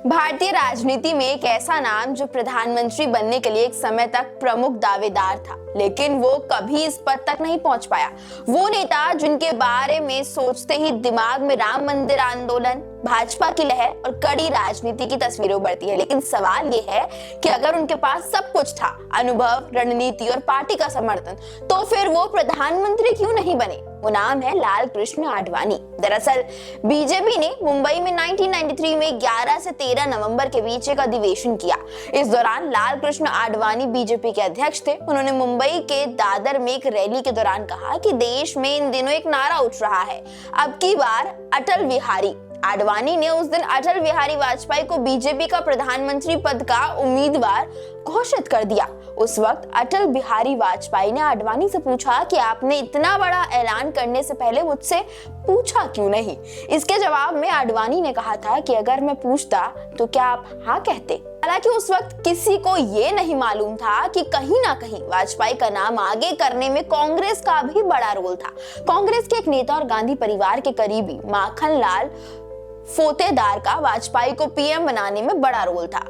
भारतीय राजनीति में एक ऐसा नाम जो प्रधानमंत्री बनने के लिए एक समय तक प्रमुख दावेदार था, लेकिन वो कभी इस पद तक नहीं पहुंच पाया। वो नेता जिनके बारे में सोचते ही दिमाग में राम मंदिर आंदोलन, भाजपा की लहर और कड़ी राजनीति की तस्वीरें उभरती है। लेकिन सवाल ये है कि अगर उनके पास सब कुछ था, अनुभव, रणनीति और पार्टी का समर्थन, तो फिर वो प्रधानमंत्री क्यों नहीं बने? वो नाम है लाल कृष्ण आडवाणी। दरअसल बीजेपी ने मुंबई में 1993 में 11 से 13 नवंबर के बीच एक अधिवेशन किया। इस दौरान लाल कृष्ण आडवाणी बीजेपी के अध्यक्ष थे। उन्होंने मुंबई के दादर में एक रैली के दौरान कहा कि देश में इन दिनों एक नारा उठ रहा है, अब की बार अटल बिहारी। आडवाणी ने उस दिन अटल बिहारी वाजपेयी को बीजेपी का प्रधानमंत्री पद का उम्मीदवार घोषित कर दिया। उस वक्त अटल बिहारी वाजपेयी ने आडवाणी से पूछा कि आपने इतना बड़ा ऐलान करने से पहले मुझसे पूछा क्यों नहीं? इसके जवाब में आडवाणी ने कहा था कि अगर मैं पूछता तो क्या आप हाँ कहते? हालांकि उस वक्त किसी को ये नहीं मालूम था कि कहीं ना कहीं वाजपेयी का नाम आगे करने में कांग्रेस का भी बड़ा रोल था। कांग्रेस के एक नेता और गांधी परिवार के करीबी माखनलाल फोतेदार का वाजपेयी को पीएम बनाने में बड़ा रोल था।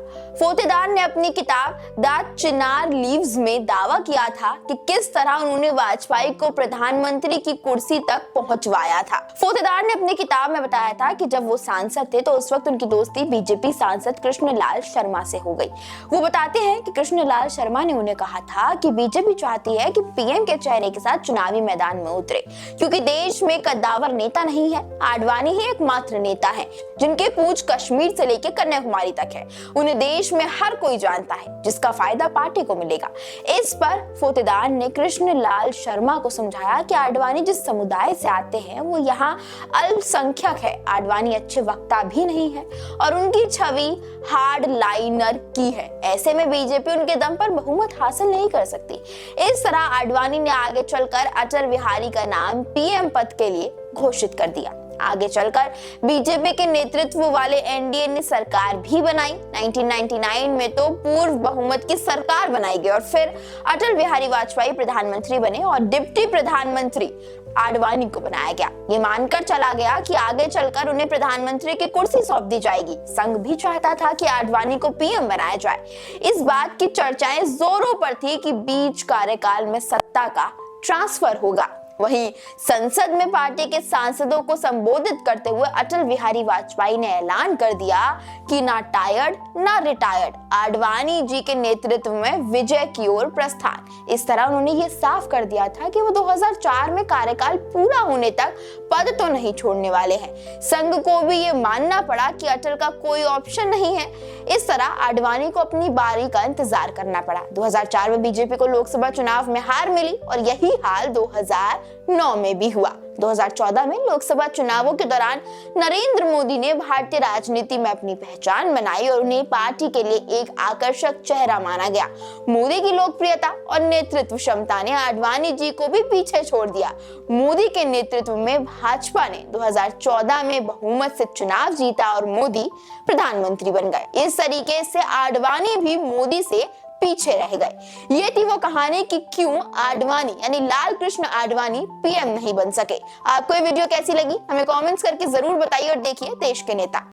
फोतेदार ने अपनी किताब द चिनार लीव्स में दावा किया था कि किस तरह उन्होंने वाजपेयी को प्रधानमंत्री की कुर्सी तक पहुंचवाया था। फोतेदार ने अपनी किताब में बताया था कि जब वो सांसद थे तो उस वक्त उनकी दोस्ती बीजेपी सांसद कृष्णलाल शर्मा से हो गई। वो बताते हैं कि कृष्णलाल शर्मा ने उन्हें कहा था कि बीजेपी चाहती है कि पीएम के चेहरे के साथ चुनावी मैदान में उतरे, क्योंकि देश में कद्दावर नेता नहीं है। आडवाणी ही एकमात्र नेता है जिनके पूंछ कश्मीर से लेकर कन्याकुमारी तक है। उन्हें देश में हर कोई जानता है, जिसका फायदा पार्टी को मिलेगा। इस पर फोतेदार ने कृष्णलाल शर्मा को समझाया कि आडवाणी जिस समुदाय से आते हैं वो यहाँ अल्पसंख्यक है। आडवाणी अच्छे वक्ता भी नहीं है और उनकी छवि हार्ड लाइनर की है। ऐसे में बीजेपी उनके दम पर बहुमत हासिल नहीं कर सकती। इस तरह आडवाणी ने आगे चलकर अटल बिहारी का नाम पीएम पद के लिए घोषित कर दिया। आगे चलकर बीजेपी के नेतृत्व वाले एनडीए ने सरकार भी बनाई। 1999 में तो पूर्व बहुमत की सरकार बनाई गई और फिर अटल बिहारी वाजपेयी प्रधानमंत्री बने और डिप्टी प्रधानमंत्री आडवाणी को बनाया गया। ये मानकर चला गया कि आगे चलकर उन्हें प्रधानमंत्री की कुर्सी सौंप दी जाएगी। संघ भी चाहता था कि आडवाणी को पीएम बनाया जाए। इस बात की चर्चाएं जोरों पर थी कि बीच कार्यकाल में सत्ता का ट्रांसफर होगा। वहीं संसद में पार्टी के सांसदों को संबोधित करते हुए अटल बिहारी वाजपेयी ने ऐलान कर दिया कि ना टायर्ड ना रिटायर्ड, आडवाणी जी के नेतृत्व में विजय की ओर प्रस्थान। इस तरह उन्होंने ये साफ कर दिया था कि वो 2004 में कार्यकाल पूरा होने तक पद तो नहीं छोड़ने वाले हैं। संघ को भी ये मानना पड़ा कि अटल का कोई ऑप्शन नहीं है। इस तरह आडवाणी को अपनी बारी का इंतजार करना पड़ा। 2004 में बीजेपी को लोकसभा चुनाव में हार मिली और यही हाल 2009 में भी हुआ। 2014 में लोकसभा चुनावों के दौरान नरेंद्र मोदी ने भारतीय राजनीति में अपनी पहचान बनाई और उन्हें पार्टी के लिए एक आकर्षक चेहरा माना गया। मोदी की लोकप्रियता और नेतृत्व क्षमता ने आडवाणी जी को भी पीछे छोड़ दिया। मोदी के नेतृत्व में भाजपा ने 2014 में बहुमत से चुनाव जीता और मोदी प्रधानमंत्री बन गए। इस तरीके से आडवाणी भी मोदी से पीछे रह गए। ये थी वो कहानी कि क्यों आडवाणी यानी लाल कृष्ण आडवाणी पीएम नहीं बन सके। आपको ये वीडियो कैसी लगी हमें कमेंट्स करके जरूर बताइए और देखिए देश के नेता।